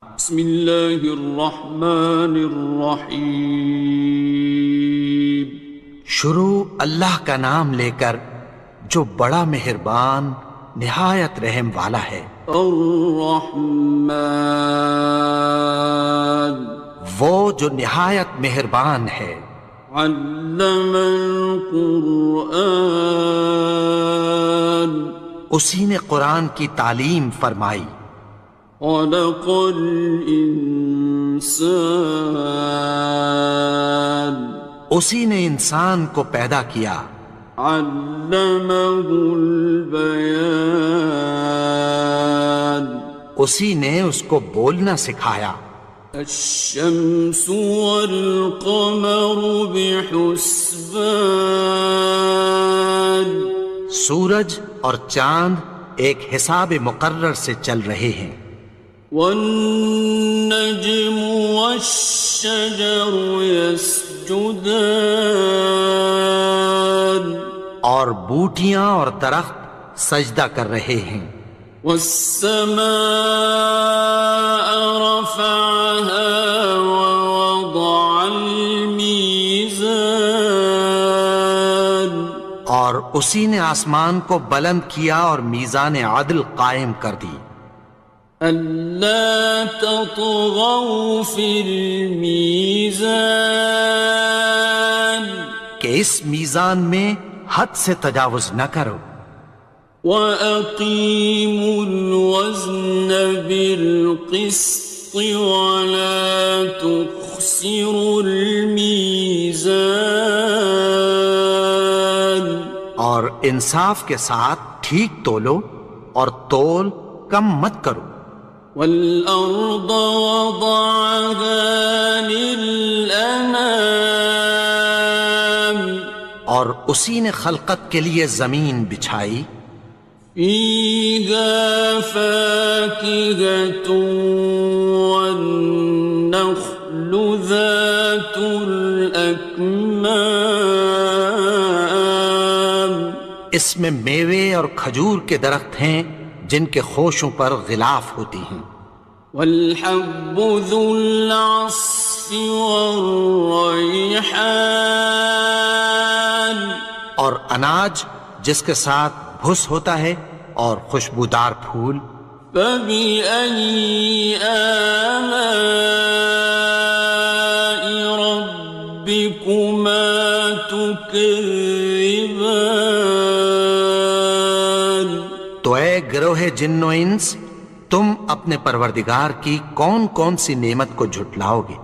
بسم اللہ الرحمن الرحیم۔ شروع اللہ کا نام لے کر جو بڑا مہربان نہایت رحم والا ہے۔ الرحمن، وہ جو نہایت مہربان ہے۔ علم القرآن، اسی نے قرآن کی تعلیم فرمائی۔ خلق الانسان، اسی نے انسان کو پیدا کیا۔ علمہ البیان، اسی نے اس کو بولنا سکھایا۔ الشمس والقمر بحسبان، سورج اور چاند ایک حساب مقرر سے چل رہے ہیں۔ والنجم والشجر يسجدان، اور بوٹیاں اور درخت سجدہ کر رہے ہیں۔ والسماء رفعها ووضع الميزان، اور اسی نے آسمان کو بلند کیا اور میزان عدل قائم کر دی۔ ألا تطغوا في الميزان، کہ اس میزان میں حد سے تجاوز نہ کرو۔ وَأَقِيمُوا الْوَزْنَ بِالْقِسْطِ وَلَا تُخْسِرُوا الْمِيزَانَ، اور انصاف کے ساتھ ٹھیک تولو اور تول کم مت کرو۔ وَالْأَرْضَ وَضَعَهَا لِلْأَنَامِ، اور اسی نے خلقت کے لیے زمین بچھائی۔ فِيهَا فَاكِهَةٌ وَالنَّخْلُ ذَاتُ الْأَكْمَامِ، اس میں میوے اور کھجور کے درخت ہیں جن کے خوشوں پر غلاف ہوتی ہیں۔ وَالْحَبُّ ذُو الْعَصْفِ وَالرَّيْحَانِ، اور اناج جس کے ساتھ بھس ہوتا ہے اور خوشبودار پھول۔ فَبِأَيِّ آلَاءِ رَبِّكُمَا تُكَذِّبَانِ، تو اے گروہ جن و انس، تم اپنے پروردگار کی کون کون سی نعمت کو جھٹلاؤ گے؟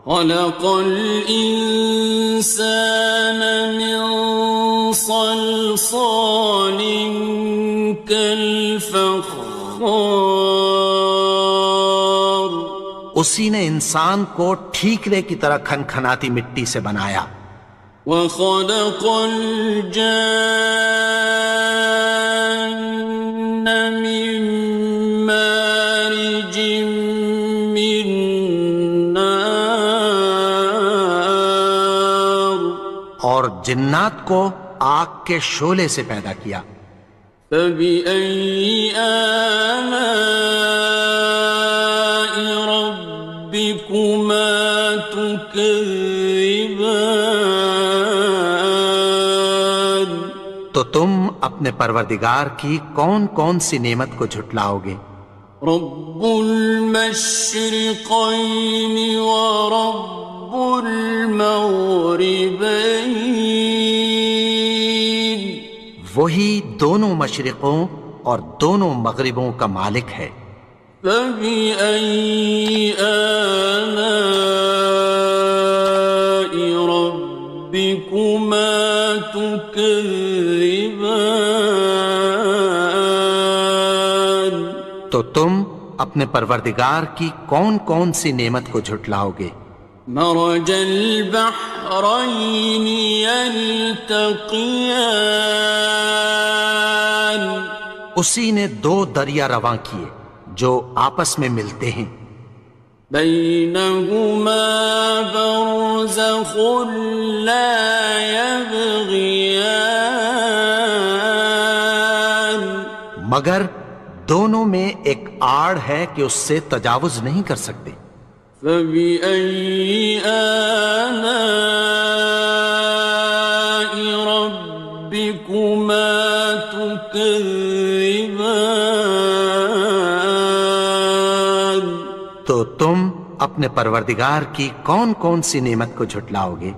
خَلَقَ الْإِنسَانَ مِنْ صَلْصَالٍ كَالْفَخَّارِ، اسی نے انسان کو ٹھیکرے کی طرح کھنکھناتی مٹی سے بنایا۔ وَخَلَقَ الْجَانَّ مِن مَّارِجٍ مِّن نَّارٍ، اور جنات کو آگ کے شعلے سے پیدا کیا۔ فَبِأَيِّ آلَاءِ رَبِّكُمَا تُكَذِّبَانِ، تو تم اپنے پروردگار کی کون کون سی نعمت کو جھٹلاؤ گے؟ رب المشرقين ورب المغربين، وہی دونوں مشرقوں اور دونوں مغربوں کا مالک ہے۔ فبأي آلاء ربكما تكذبان، تو تم اپنے پروردگار کی کون کون سی نعمت کو جھٹلاؤ گے؟ مرج البحرين يلتقيان، اسی نے دو دریا رواں کیے جو آپس میں ملتے ہیں۔ بينهما برزخ لا يبغيان، مگر دونوں میں ایک آڑ ہے کہ اس سے تجاوز نہیں کر سکتے. فبأي آلاء ربكما تكذبان. تو تم اپنے پروردگار کی کون کون سی نعمت کو جھٹلاؤ گے؟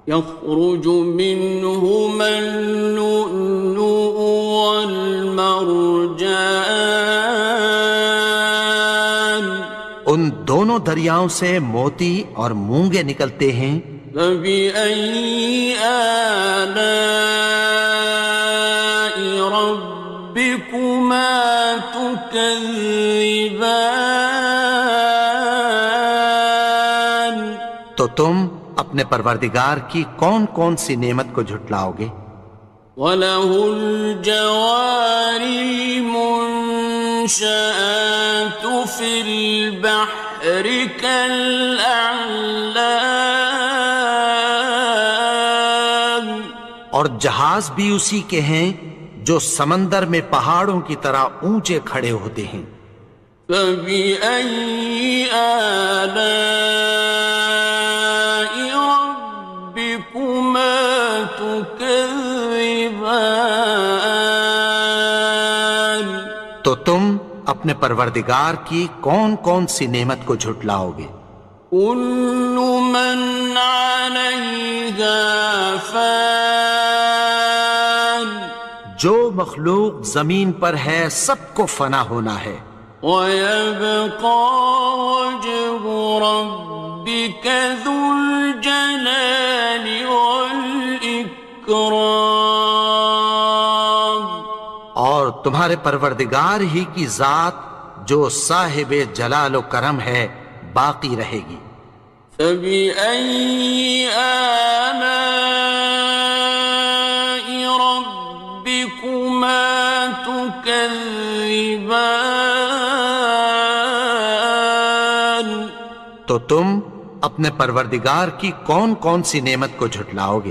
يخرج منهما اللؤلؤ والمرجان. ان دونوں دریاؤں سے موتی اور مونگے نکلتے ہیں. فبأي آلاء ربكما تكذبان. تو تم اپنے پروردگار کی کون کون سی نعمت کو جھٹلاؤ گے؟ وَلَهُ الْجَوَارِ الْمُنشَآتُ فِي الْبَحْرِ كَالْأَعْلَامِ. اور جہاز بھی اسی کے ہیں جو سمندر میں پہاڑوں کی طرح اونچے کھڑے ہوتے ہیں. فَبِأَيِّ آلَاءِ رَبِّكُمَا تُكَذِّبَانِ. تو تم اپنے پروردگار کی کون کون سی نعمت کو جھٹلاؤ گے؟ كُلُّ مَنْ عَلَيْهَا فَانٍ. جو مخلوق زمین پر ہے سب کو فنا ہونا ہے. وَيَبْقَى وَجْهُ رَبِّكَ ذُو الْجَلَالِ وَالْإِكْرَامِ. اور تمہارے پروردگار ہی کی ذات جو صاحب جلال و کرم ہے باقی رہے گی. فَبِأَيِّ آلَاءِ رَبِّكُمَا تُكَذِّبَانِ. تو تم اپنے پروردگار کی کون کون سی نعمت کو جھٹلاؤ گے؟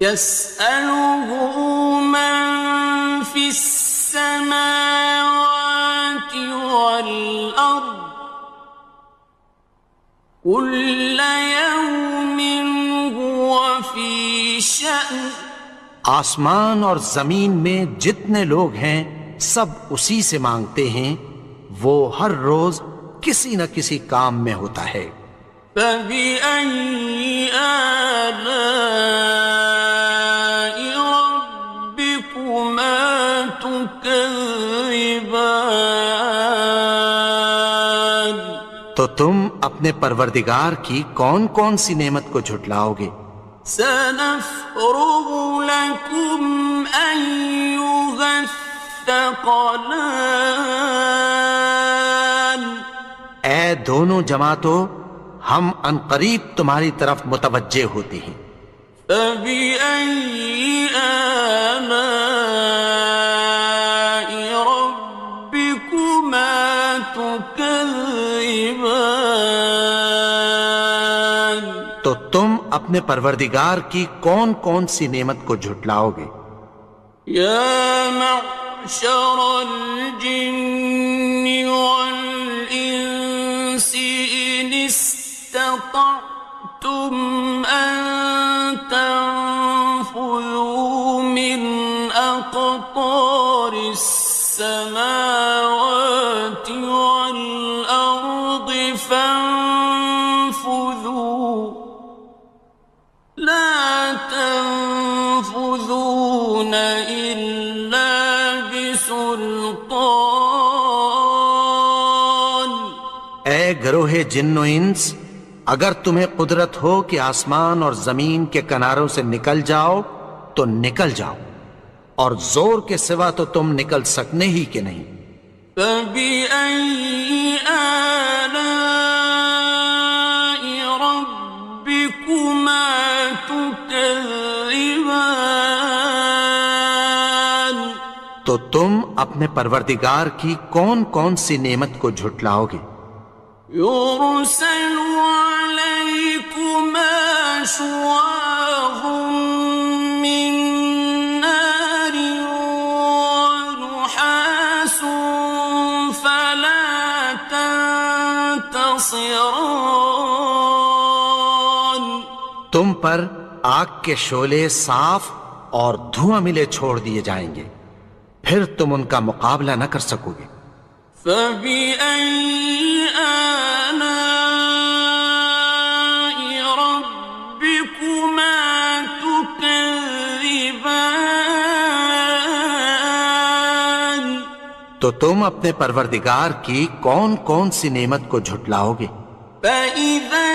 يَسْأَلُهُ مَن فِي السَّمَاوَاتِ وَالْأَرْضِ كُلَّ يَوْمٍ هُوَ فِي شَأْنٍ. آسمان اور زمین میں جتنے لوگ ہیں سب اسی سے مانگتے ہیں، وہ ہر روز کسی نہ کسی کام میں ہوتا ہے. فَبِأَيِّ آلَاءِ رَبِّكُمَا تُكَذِّبَانِ. تو تم اپنے پروردگار کی کون کون سی نعمت کو جھٹلاؤ گے؟ سَنَفْرُغُ لَكُمْ أَيُّهَ الثَّقَلَانِ. اے دونوں جماعتوں، ہم عنقریب تمہاری طرف متوجہ ہوتے ہیں. فَبِأَيِّ آلَاءِ رَبِّكُمَا تُكَذِّبَانِ. تو تم اپنے پروردگار کی کون کون سی نعمت کو جھٹلاؤ گے؟ يَا مَعْشَرَ الْجِنِّ وَالْإِنسِ إِنِ اسْتَطَعْتُمْ أَن تَنفُذُوا مِنْ أَقْطَارِ السَّمَاوَاتِ وَالْأَرْضِ فَانفُذُوا لَا تَنفُذُونَ إِلَّا بِسُلْطَانٍ. اے گروہ جن و انس، اگر تمہیں قدرت ہو کہ آسمان اور زمین کے کناروں سے نکل جاؤ تو نکل جاؤ، اور زور کے سوا تو تم نکل سکنے ہی کہ نہیں. فَبِأَيِّ آلَاءِ رَبِّكُمَا تُكَذِّبَانِ. تو تم اپنے پروردگار کی کون کون سی نعمت کو جھٹلاؤ گے؟ يُرْسَلُ عَلَيْكُمَا شُوَاظٌ مِّن نَّارٍ وَنُحَاسٌ ينتصران تم پر آگ کے شعلے صاف اور دھواں ملے چھوڑ دیے جائیں گے، پھر تم ان کا مقابلہ نہ کر سکو گے۔ فبأي آلاء ربكما تكذبان تو تم اپنے پروردگار کی کون کون سی نعمت کو جھٹلاؤ گے؟ فإذا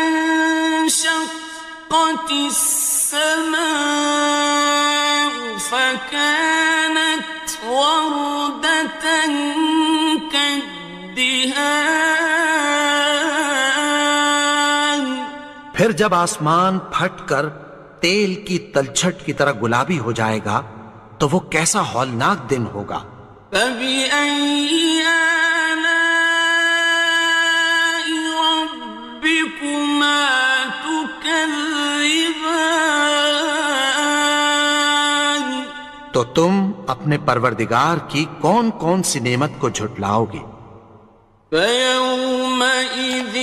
انشقت السماء فكانت وردة كالدهان پھر جب آسمان پھٹ کر تیل کی تلچھٹ کی طرح گلابی ہو جائے گا تو وہ کیسا ہولناک دن ہوگا۔ فبأي آلاء ربكما تكذبان تو تم اپنے پروردگار کی کون کون سی نعمت کو جھٹلاؤ گے؟ فيومئذ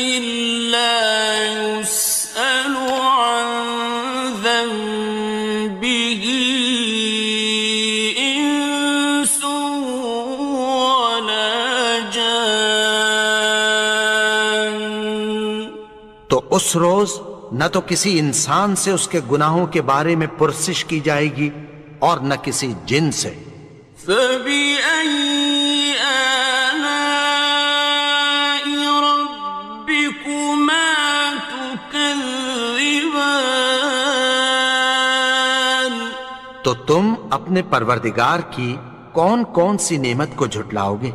لا يسأل عن ذنبه إنس ولا جان تو اس روز نہ تو کسی انسان سے اس کے گناہوں کے بارے میں پرسش کی جائے گی اور نہ کسی جن سے۔ فبأي آلاء ربكما تكذبان تو تم اپنے پروردگار کی کون کون سی نعمت کو جھٹلاؤ گے؟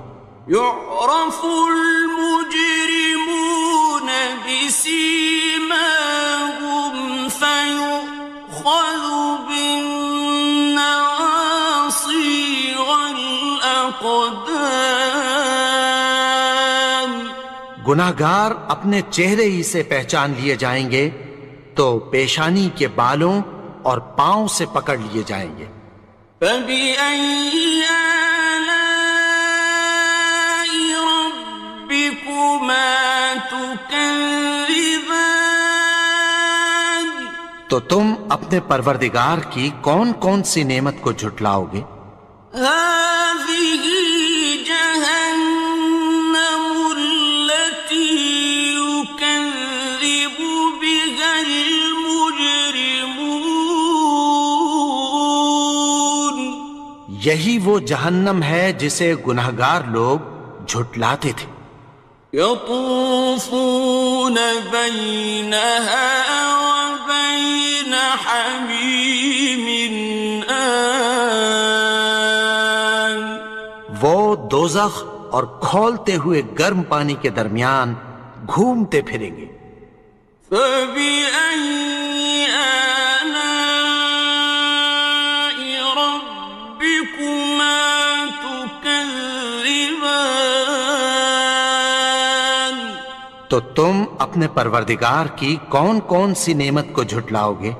يعرف المجرمون بسيماهم فيؤخذ بالنواصي والأقدام گناہگار اپنے چہرے ہی سے پہچان لیے جائیں گے تو پیشانی کے بالوں اور پاؤں سے پکڑ لیے جائیں گے۔ فبأي آلاء ربكما تكذبان تو تم اپنے پروردگار کی کون کون سی نعمت کو جھٹلاؤ گے؟ هذه جهنم التي يكذب بها المجرمون یہی وہ جہنم ہے جسے گناہگار لوگ جھٹلاتے تھے۔ يطوفون بينها وبين حميم آن وہ دوزخ اور کھولتے ہوئے گرم پانی کے درمیان گھومتے پھریں گے۔ فبأي آلاء ربكما تكذبان تو تم اپنے پروردگار کی کون کون سی نعمت کو جھٹلاؤ گے؟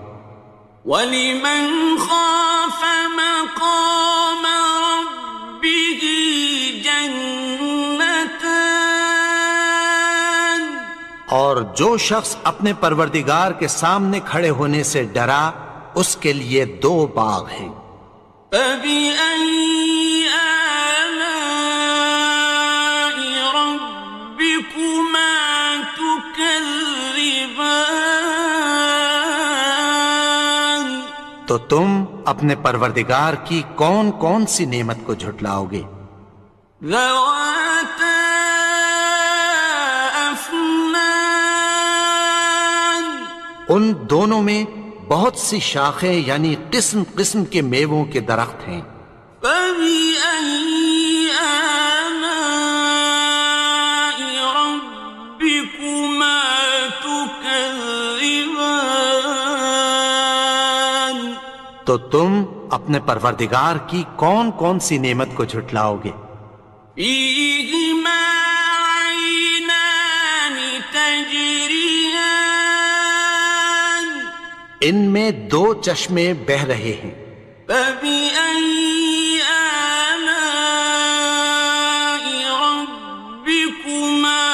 وَلِمَنْ خَافَ مَقَامَ رَبِّهِ جَنَّتَانِ اور جو شخص اپنے پروردگار کے سامنے کھڑے ہونے سے ڈرا اس کے لیے دو باغ ہیں۔ فَبِأَيِّ آلَاءِ رَبِّكُمَا تُكَذِّبَانِ تو تم اپنے پروردگار کی کون کون سی نعمت کو جھٹلاؤ گے؟ ذَوَاتَا أَفْنَانٍ ان دونوں میں بہت سی شاخیں یعنی قسم قسم کے میووں کے درخت ہیں۔ فَبِأَيِّ آلَاءِ رَبِّكُمَا تُكَذِّبَانِ تو تم اپنے پروردگار کی کون کون سی نعمت کو جھٹلاؤ گے؟ فِيهِمَا عَيْنَانِ تَجْرِيَانِ ان میں دو چشمے بہہ رہے ہیں۔ فَبِأَيِّ آلَاءِ رَبِّكُمَا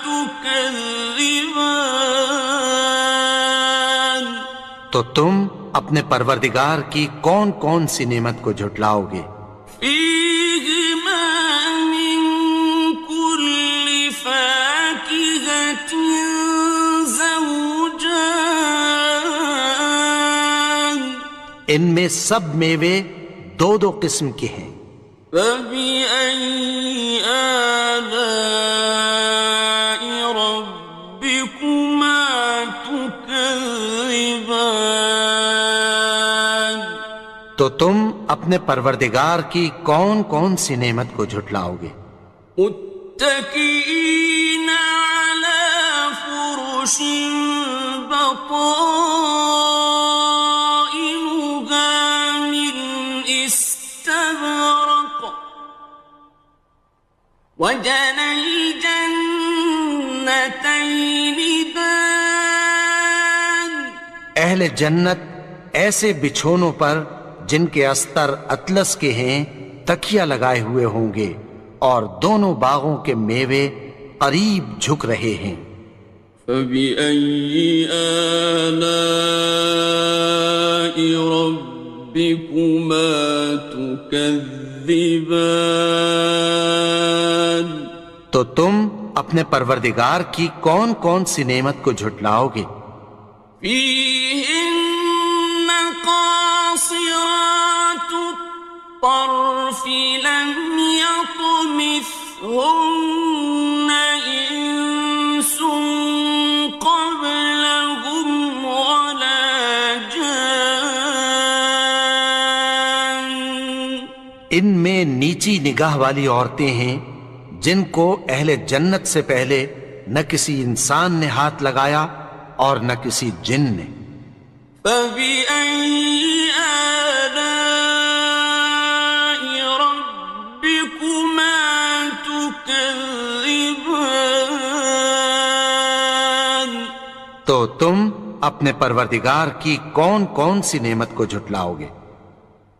تُكَذِّبَانِ تكذبان تو تم اپنے پروردگار کی کون کون سی نعمت کو جھٹلاؤ گے؟ فيهما من كل فاكهة زوجان ان میں سب میوے دو دو قسم کے ہیں۔ فبأي آلاء ربكما تكذبان تو تم اپنے پروردگار کی کون کون سی نعمت کو جھٹلاؤ گے؟ متكئين على فرش بطائنها من استبرق وجنى الجنتين دان اہل جنت ایسے بچھونوں پر جن کے استر اطلس کے ہیں تکیہ لگائے ہوئے ہوں گے، اور دونوں باغوں کے میوے قریب جھک رہے ہیں۔ فبأي آلاء ربكما تكذبان تو تم اپنے پروردگار کی کون کون سی نعمت کو جھٹلاؤ گے؟ فيهن قاصرات الطرف لم يطمثهن إنس قبلهم ولا جان ان میں نیچی نگاہ والی عورتیں ہیں جن کو اہل جنت سے پہلے نہ کسی انسان نے ہاتھ لگایا اور نہ کسی جن نے۔ فبأي آلاء ربكما تكذبان تو تم اپنے پروردگار کی کون کون سی نعمت کو جھٹلاؤ گے؟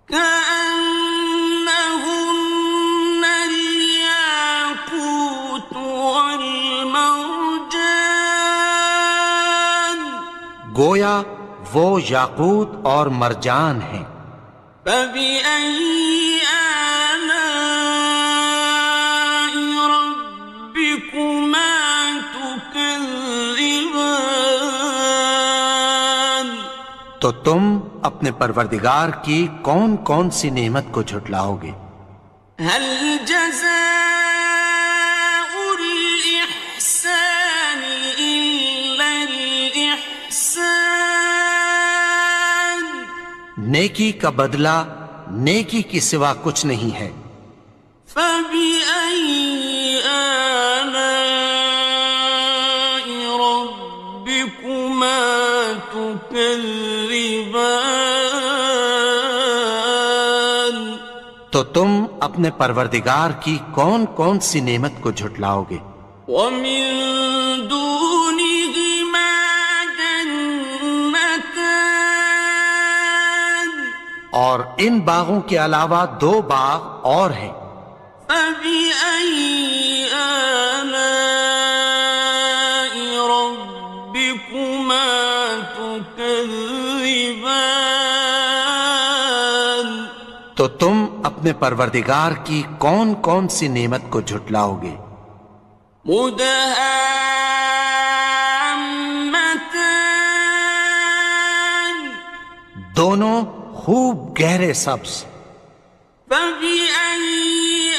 كأنهن الياقوت والمرجان گویا وہ یاقوت اور مرجان ہیں۔ فبأي آلاء ربكما تكذبان تو تم اپنے پروردگار کی کون کون سی نعمت کو جھٹلاؤ گے؟ هل جزاء الإحسان إلا الإحسان نیکی کا بدلہ نیکی کی سوا کچھ نہیں ہے۔ فبأي آلاء ربكما تكذبان تو تم اپنے پروردگار کی کون کون سی نعمت کو جھٹلاؤ گے؟ ومن دونهما جنتان اور ان باغوں کے علاوہ دو باغ اور ہیں۔ فبأي آلاء ربكما تكذبان تو تم اپنے پروردگار کی کون کون سی نعمت کو جھٹلاؤ گے؟ مدهامتان دونوں خوب گہرے سبز۔ فبأي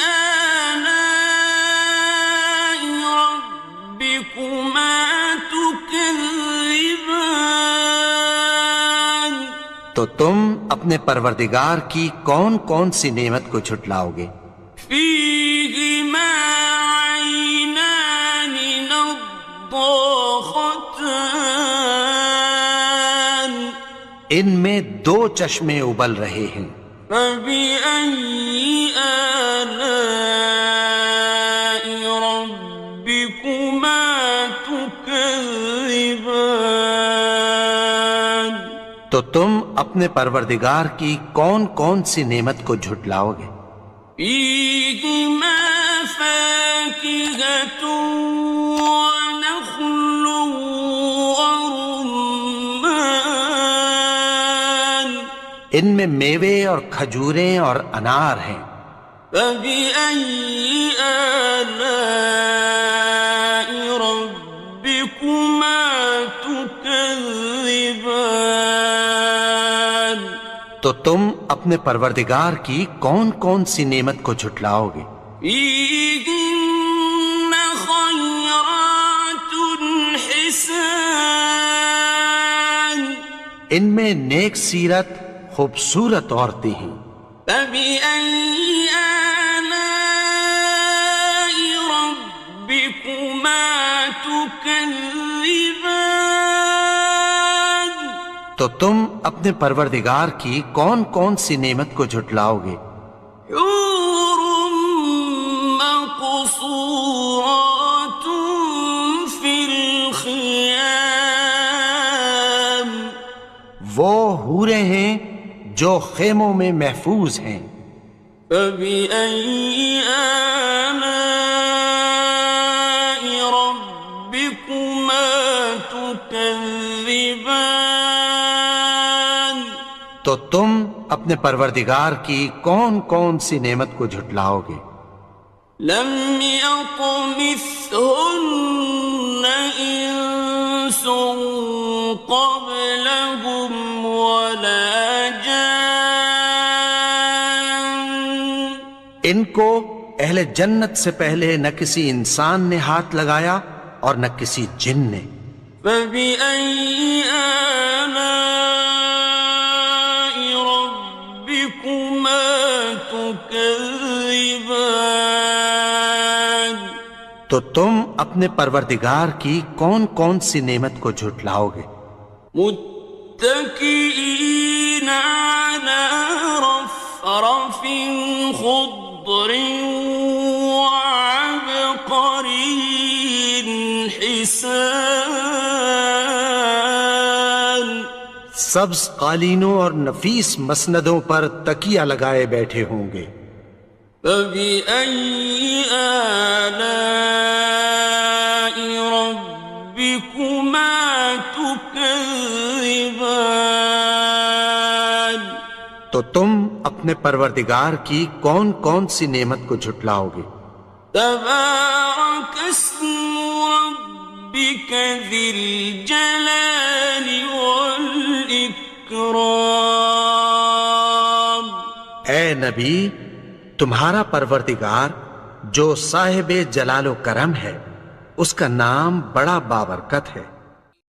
آلاء ربكما تكذبان تو تم اپنے پروردگار کی کون کون سی نعمت کو جھٹلاؤ گے؟ فيهما عينان نضاختان ان میں دو چشمے ابل رہے ہیں۔ فبأي آلاء ربكما تكذبان تو تم اپنے پروردگار کی کون کون سی نعمت کو جھٹلاؤ گے؟ فيهما فاكهة ونخل ان میں میوے اور کھجوریں اور انار ہیں۔ فبأي آلاء ربكما تكذبان؟ تو تم اپنے پروردگار کی کون کون سی نعمت کو جھٹلاؤ گے؟ فيهن خيرات حسان، ان میں نیک سیرت خوبصورت عورتیں ہیں۔ فبأي آلاء ربكما تكذبان؟ تو تم اپنے پروردگار کی کون کون سی نعمت کو جھٹلاؤ گے؟ حور مقصورات في الخيام، وہ حوریں ہیں جو خیموں میں محفوظ ہیں۔ فبأي آلاء ربكما تكذبان؟ تو تم اپنے پروردگار کی کون کون سی نعمت کو جھٹلاؤ گے؟ لم يطمثهن إنس قبلهم ولا جان، ان کو اہل جنت سے پہلے نہ کسی انسان نے ہاتھ لگایا اور نہ کسی جن نے۔ فبأي آلاء ربكما تكذبان؟ تو تم اپنے پروردگار کی کون کون سی نعمت کو جھٹلاؤ گے؟ متكئين على رفرف خضر وعبقري حسان، سبز قالینوں اور نفیس مسندوں پر تکیہ لگائے بیٹھے ہوں گے۔ فبأي آلاء ربكما تكذبان؟ تو تم اپنے پروردگار کی کون کون سی نعمت کو جھٹلاؤ گے؟ تبارك اسم ربك ذي الجلال والإكرام۔ اے نبی، تمہارا پروردگار جو صاحب جلال و کرم ہے، اس کا نام بڑا بابرکت ہے۔